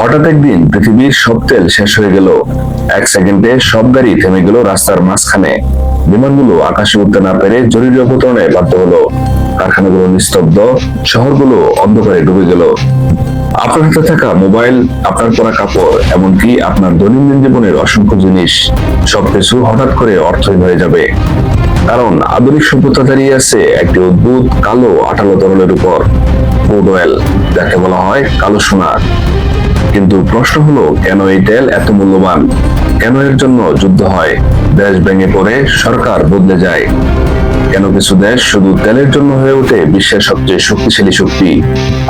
হঠাৎ একদিন পৃথিবীর সব তেল শেষ হয়ে গেল। এক সেকেন্ডে সব গাড়ি থেমে গেল রাস্তার মাঝখানে। বিমানগুলো আকাশে উঠতে না পেরে জরুরি অবতরণে বাধ্য হলো। কারখানাগুলো নিস্তব্ধ, শহরগুলো অন্ধকারে ডুবে গেল। আপনার হাতে থাকা মোবাইল, আপনার পরা কাপড়, এমনকি আপনার দৈনন্দিন জীবনের অসংখ্য জিনিস, সবকিছু হঠাৎ করে অর্থহীন হয়ে যাবে। কারণ আধুনিক সভ্যতা দাঁড়িয়ে আছে একটি অদ্ভুত কালো আঠালো তরলের উপর, ক্রুড অয়েল, যাকে বলা হয় কালো সোনা। কিন্তু প্রশ্ন হলো, কেন এই তেল এত মূল্যবান? কেন এর জন্য যুদ্ধ হয়, দেশ ভেঙে পড়ে, সরকার বদলে যায়? কেন কিছু দেশ শুধু তেলের জন্য হয়ে ওঠে বিশ্বের সবচেয়ে শক্তিশালী শক্তি,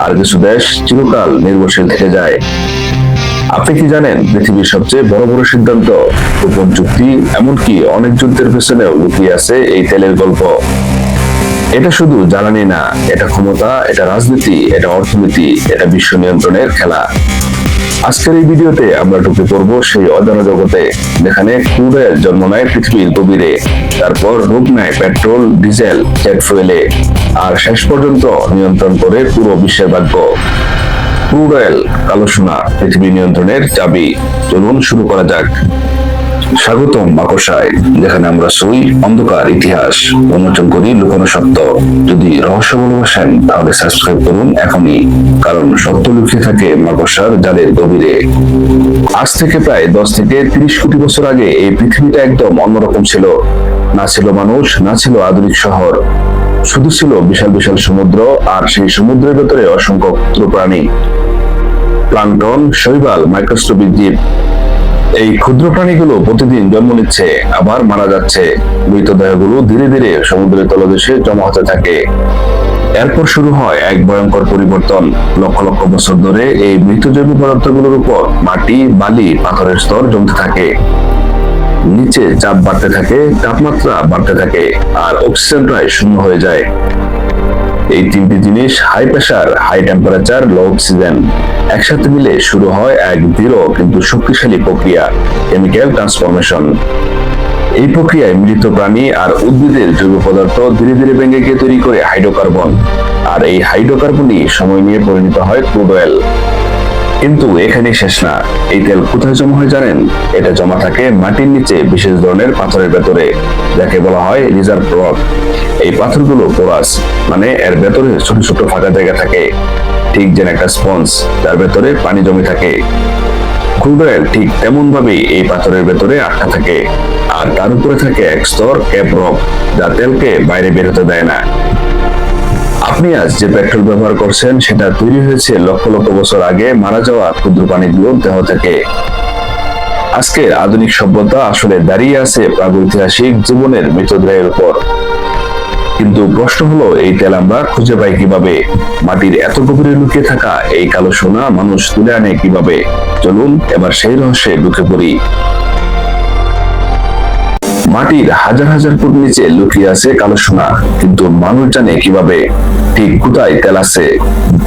আর কিছু দেশ চিরকাল নির্ভরশীল থেকে যায়? আপনি কি জানেন পৃথিবীর সবচেয়ে বড় বড় সিদ্ধান্ত, গোপন চুক্তি, এমনকি অনেক যুদ্ধের পেছনেও লুকিয়ে আছে এই তেলের গল্প? এটা শুধু জ্বালানি না, এটা ক্ষমতা, এটা রাজনীতি, এটা অর্থনীতি, এটা বিশ্ব নিয়ন্ত্রণের খেলা। আজকের এই ভিডিওতে আমরা ঢুকে পড়বো সেই অজানা জগতে, যেখানে ক্রুড অয়েল জন্ম নেয় পৃথিবীর গভীরে, তারপর রূপ নেয় পেট্রোল, ডিজেল, জেট ফুয়েলে, আর শেষ পর্যন্ত নিয়ন্ত্রণ করে পুরো বিশ্বের ভাগ্য। ক্রুড অয়েল, কালো সোনা, পৃথিবী নিয়ন্ত্রণের চাবি। চলুন শুরু করা যাক। স্বাগতম মাকড়সায়, যেখানে আমরা সই অন্ধকার ইতিহাস, উন্মোচন করি লুকানো সত্য। যদি রহস্য ভালোবাসেন তাহলে সাবস্ক্রাইব করুন এখনই, কারণ সত্য লুকিয়ে থাকে মাকড়সার জালের গভীরে। আজ থেকে প্রায় 10 থেকে 30 কোটি বছর আগে এই পৃথিবীটা একদম অন্যরকম ছিল। না ছিল মানুষ, না ছিল আধুনিক শহর, শুধু ছিল বিশাল বিশাল সমুদ্র, আর সেই সমুদ্রের ভেতরে অসংখ্য ক্ষুদ্র প্রাণী, প্লাঙ্কটন, শৈবাল, মাইক্রোস্কোপিক জীব। এই ক্ষুদ্র প্রাণীগুলো প্রতিদিন জন্ম নিচ্ছে, আবার মারা যাচ্ছে। মৃতদেহগুলো ধীরে ধীরে সমুদ্রের তলদেশে জমা হতে থাকে। এরপর শুরু হয় এক ভয়ঙ্কর পরিবর্তন। লক্ষ লক্ষ বছর ধরে এই মৃত জৈব পদার্থগুলোর উপর মাটি, বালি, পাথরের স্তর জমতে থাকে। নিচে চাপ বাড়তে থাকে, তাপমাত্রা বাড়তে থাকে, আর অক্সিজেন প্রায় শূন্য হয়ে যায়। এই তিনটি জিনিস, হাই প্রেসার, হাই টেম্পারেচার, লো অক্সিজেন, একসাথে মিলে শুরু হয় এক দৃঢ় কিন্তু শক্তিশালী প্রক্রিয়া, কেমিক্যাল ট্রান্সফরমেশন। এই প্রক্রিয়ায় মৃত প্রাণী আর উদ্ভিদের জৈব পদার্থ ধীরে ধীরে ভেঙে গিয়ে তৈরি করে হাইড্রোকার্বন, আর এই হাইড্রোকার্বনই সময় নিয়ে পরিণত হয় ক্রুড অয়েল। কিন্তু এখানেই শেষ না। এই তেল কোথায় জমা হয় জানেন? এটা জমা থাকে মাটির নিচে বিশেষ ধরনের পাথরের ভেতরে, যাকে বলা হয় রিজার্ভ রক। এই পাথরগুলো পোরাস, মানে এর ভেতরে ছোট ছোট ফাঁকা জায়গা থাকে, ঠিক যেন একটা স্পঞ্জ যার ভেতরে পানি জমে থাকে। ক্রুড অয়েল ঠিক তেমন ভাবেই এই পাথরের ভেতরে আটকা থাকে, আর তার উপরে থাকে এক স্তর ক্যাপ রক, যা তেলকে বাইরে বের হতে দেয় না। আপনি আজ যে পেট্রোল ব্যবহার করছেন সেটা তৈরি হয়েছে লক্ষ লক্ষ বছর আগে মারা যাওয়া ক্ষুদ্র প্রাণীগুলোর দেহ থেকে। আজকের আধুনিক সভ্যতা আসলে দাঁড়িয়ে আছে প্রাগৈতিহাসিক জীবনের মৃতদেহের উপর। কিন্তু প্রশ্ন হলো, এই তেল আমরা খুঁজে পাই কিভাবে? মাটির এত গভীরে লুকিয়ে থাকা এই কালো সোনা মানুষ তুলে আনে কিভাবে? চলুন এবার সেই রহস্যে ঢুকে পড়ি। মাটির হাজার হাজার ফুট নিচে লুকিয়ে আছে কালো সোনা, কিন্তু মানুষ জানে কিভাবে, ঠিক কোথায় তেল আছে?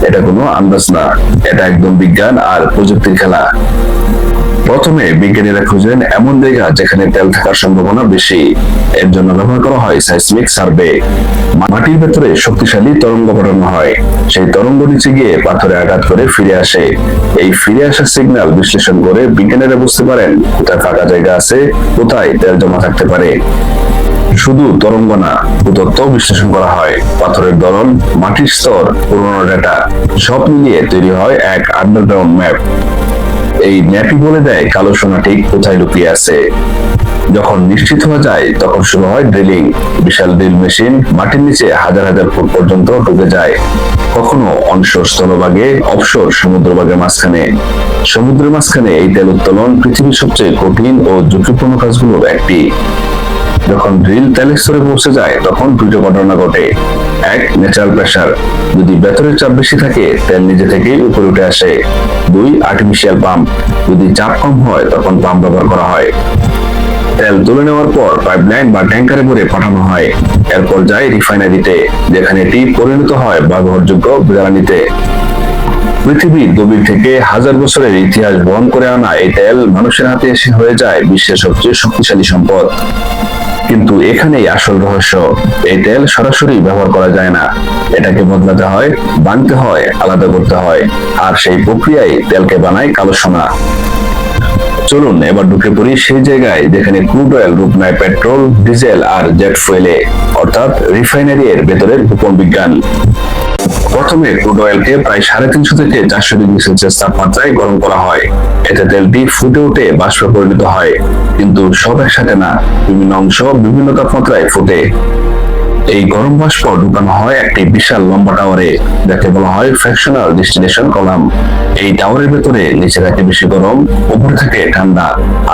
এটা কোনো আন্দাজ না, এটা একদম বিজ্ঞান আর প্রযুক্তির খেলা। প্রথমে বিজ্ঞানীরা খুঁজেন এমন জায়গা যেখানে তেল থাকার সম্ভাবনা বেশি। এর জন্য ব্যবহার করা হয় সাইসমিক সার্ভে। মাটির ভেতরে শক্তিশালী তরঙ্গ পাঠানো হয়, সেই তরঙ্গ নিচে গিয়ে পাথরে আঘাত করে ফিরে আসে। এই ফিরে আসা সিগন্যাল বিশ্লেষণ করে বিজ্ঞানীরা বুঝতে পারেন কোথায় ফাঁকা জায়গা আছে, কোথায় তেল জমা থাকতে পারে। শুধু তরঙ্গ না, ভূতত্ত্ব বিশ্লেষণ করা হয়, পাথরের ধরন, মাটির স্তর, পুরনো ডেটা, সব মিলিয়ে তৈরি হয় এক আন্ডারগ্রাউন্ড ম্যাপ। এই ম্যাপই বলে দেয় কালো সোনা ঠিক কোথায় লুকিয়ে আছে। যখন নিশ্চিত হওয়া যায় তখন শুরু হয় ড্রিলিং। বিশাল ড্রিল মেশিন মাটির নিচে হাজার হাজার ফুট পর্যন্ত ঢুকে যায়, কখনো অনশোর স্থলভাগে, অফশোর সমুদ্রভাগের মাঝখানে। সমুদ্রের মাঝখানে এই তেল উত্তোলন পৃথিবীর সবচেয়ে কঠিন ও ঝুঁকিপূর্ণ কাজগুলোর একটি। যখন ড্রিল তেলের স্তরে পৌঁছে যায় তখন দুটো ঘটনা ঘটে। এক, ন্যাচারাল প্রেসার, যদি ভেতরের চাপ বেশি থাকে তেল নিজে থেকেই উপরে উঠে আসে। দুই, আর্টিফিশিয়াল পাম্প, যদি চাপ কম হয় তখন পাম্প ব্যবহার করা হয়। তেল তুলে নেওয়ার পর পাইপলাইন বা ট্যাঙ্কারে ভরে পাঠানো হয়, এরপর যায় রিফাইনারিতে, যেখানে এটি পরিণত হয় ব্যবহারযোগ্য জ্বালানিতে। পৃথিবীর গভীর থেকে হাজার বছরের ইতিহাস বহন করে আনা এই তেল মানুষের হাতে এসে হয়ে যায় বিশ্বের সবচেয়ে শক্তিশালী সম্পদ। কিন্তু এখানেই আসল রহস্য, এই তেল সরাসরি ব্যবহার করা যায় না, এটাকে বদলাতে হয়, বানতে হয়, আলাদা করতে হয়, আর সেই প্রক্রিয়ায় তেলকে বানায় কালো সোনা। চলুন এবার ঢুকে পড়ি সেই জায়গায় যেখানে ক্রুড অয়েল রূপ নেয় পেট্রোল, ডিজেল আর জেট ফুয়েলে, অর্থাৎ রিফাইনারি এর ভেতরের গোপন বিজ্ঞান। প্রথমে ক্রুড অয়েলকে প্রায় 350 থেকে 400 ডিগ্রি সেলসিয়াস তাপমাত্রায় গরম করা হয়। এতে তেলটি ফুটে উঠে বাষ্পে পরিণত হয়, কিন্তু সব একসাথে না, বিভিন্ন অংশ বিভিন্ন তাপমাত্রায় ফুটে। এই গরম বাষ্প ঢুকানো হয় একটি বিশাল লম্বা টাওয়ারে, যাকে বলা হয় ফ্র্যাকশনাল ডিস্টিলেশন কলাম। এই টাওয়ারের ভেতরে নিচে থাকে বেশি গরম, উপরে থাকে ঠান্ডা,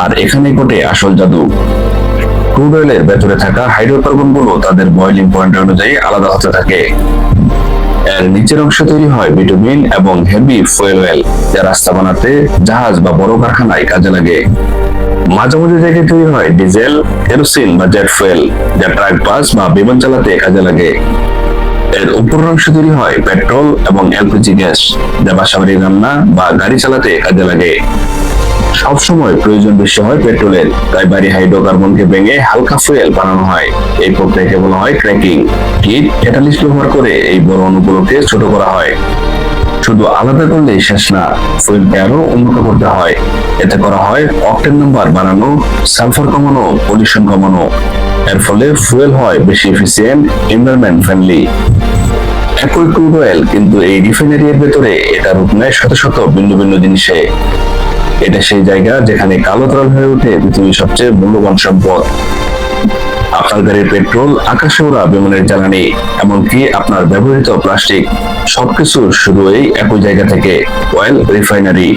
আর এখানেই ঘটে আসল জাদু। ক্রুড অয়েলের ভেতরে থাকা হাইড্রোকার্বন গুলো তাদের বয়লিং পয়েন্ট অনুযায়ী আলাদা হতে থাকে। এর নিচের অংশে তৈরি হয় বিটুমিন এবং হেভি ফুয়েল অয়েল, যা রাস্তা বানাতে, জাহাজ বা বড় কারখানায় কাজে লাগে। মাঝামাঝি জায়গায় তৈরি হয় ডিজেল, কেরোসিন বা জেট ফুয়েল, যা ট্রাক, বাস বা বিমান চালাতে কাজে লাগে। এর উপরের অংশে তৈরি হয় পেট্রোল এবং এলপিজি গ্যাস, যা বাসাবাড়ি রান্না বা গাড়ি চালাতে কাজে লাগে। সবসময় প্রয়োজন বেশি হয় পেট্রোলের, তাই ভারী হাইড্রোকার্বনকে ভেঙে হালকা ফুয়েল বানানো হয়। এই প্রক্রিয়াকে বলা হয় ক্র্যাকিং। হিট ক্যাটালিস্ট ব্যবহার করে এই বড় অণুগুলোকে ছোট করা হয়। শুধু আলাদা করলেই শেষ না, ফুয়েলকে আরো উন্নত করতে হয়। এতে করা হয় অকটেন নাম্বার বাড়ানো, সালফার কমানো, পলিউশন কমানো। এর ফলে ফুয়েল হয় বেশি এফিসিয়েন্ট, এনভায়রনমেন্ট ফ্রেন্ডলি। একই ক্রুড অয়েল, কিন্তু এই রিফাইনারি এর ভেতরে এটা রূপ নেয় শত শত ভিন্ন ভিন্ন জিনিসে। এটা সেই জায়গা যেখানে কালো তরল হয়ে ওঠে পৃথিবীর সবচেয়ে মূল্যবান সম্পদ। আপনার গাড়ির পেট্রোল, আকাশে ওড়া বিমানের জ্বালানি, এমনকি আপনার ব্যবহৃত প্লাস্টিক, সবকিছু শুরু এই একই জায়গা থেকে, অয়েল রিফাইনারি।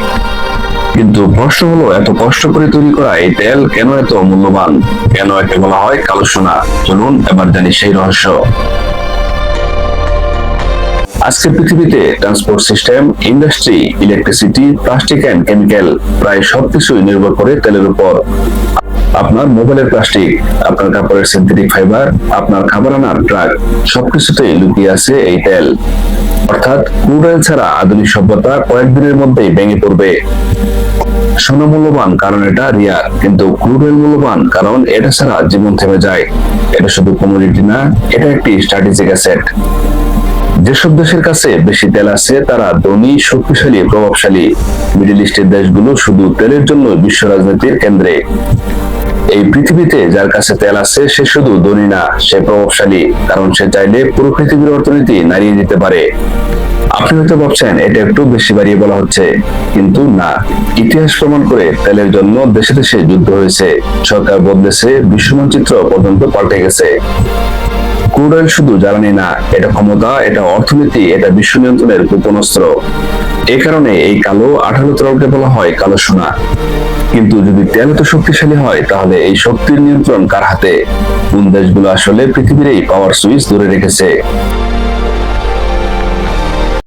কিন্তু প্রশ্ন হলো, এত কষ্ট করে তৈরি করা এই তেল কেন এত মূল্যবান? কেন একে বলা হয় কালো সোনা? চলুন এবার জানি সেই রহস্য। আজকের পৃথিবীতে transport system, industry, electricity, plastic and chemical, প্রায় সবকিছুই নির্ভর করে তেলের উপর। আপনার মোবাইলের প্লাস্টিক, আপনার কাপড়ের সিনথেটিক ফাইবার, আপনার খাবার আনার ট্রাক, সবকিছুতেই লুকিয়ে আছে এই তেল। অর্থাৎ ক্রুড অয়েল ছাড়া আধুনিক সভ্যতা কয়েকদিনের মধ্যেই ভেঙে পড়বে। সোনা মূল্যবান কারণ এটা রিয়ার, কিন্তু ক্রুড অয়েল মূল্যবান কারণ এটা ছাড়া জীবন থেমে যায়। এটা শুধু কমোডিটি না, এটা একটি স্ট্র্যাটেজিক অ্যাসেট। যেসব দেশের কাছে বেশি তেল আছে তারা ধনী, শক্তিশালী, প্রভাবশালী। মিডল ইস্টের দেশগুলো শুধু তেলের জন্য বিশ্ব রাজনীতির কেন্দ্রে। এই পৃথিবীতে যার কাছে তেল আছে সে শুধু ধনী না, সে প্রভাবশালী, কারণ সে চাইলে পুরো পৃথিবীর অর্থনীতি নাড়িয়ে দিতে পারে। আপনি হয়তো ভাবছেন এটা একটু বেশি বাড়িয়ে বলা হচ্ছে, কিন্তু না, ইতিহাস প্রমাণ করে তেলের জন্য দেশে দেশে যুদ্ধ হয়েছে, সরকার বদলেছে, বিশ্ব মানচিত্র পর্যন্ত পাল্টে গেছে। ক্রুড অয়েল শুধু জ্বালানি না, এটা ক্ষমতা, এটা অর্থনীতি, এটা বিশ্ব নিয়ন্ত্রণের গোপন অস্ত্র। এই কারণে এই কালো আঠালো তরলকে বলা হয় কালো সোনা। কিন্তু যদি তেল এত শক্তিশালী হয়, তাহলে এই শক্তির নিয়ন্ত্রণ কার হাতে? কোন দেশগুলো আসলে পৃথিবীর এই পাওয়ার সুইচ ধরে রেখেছে?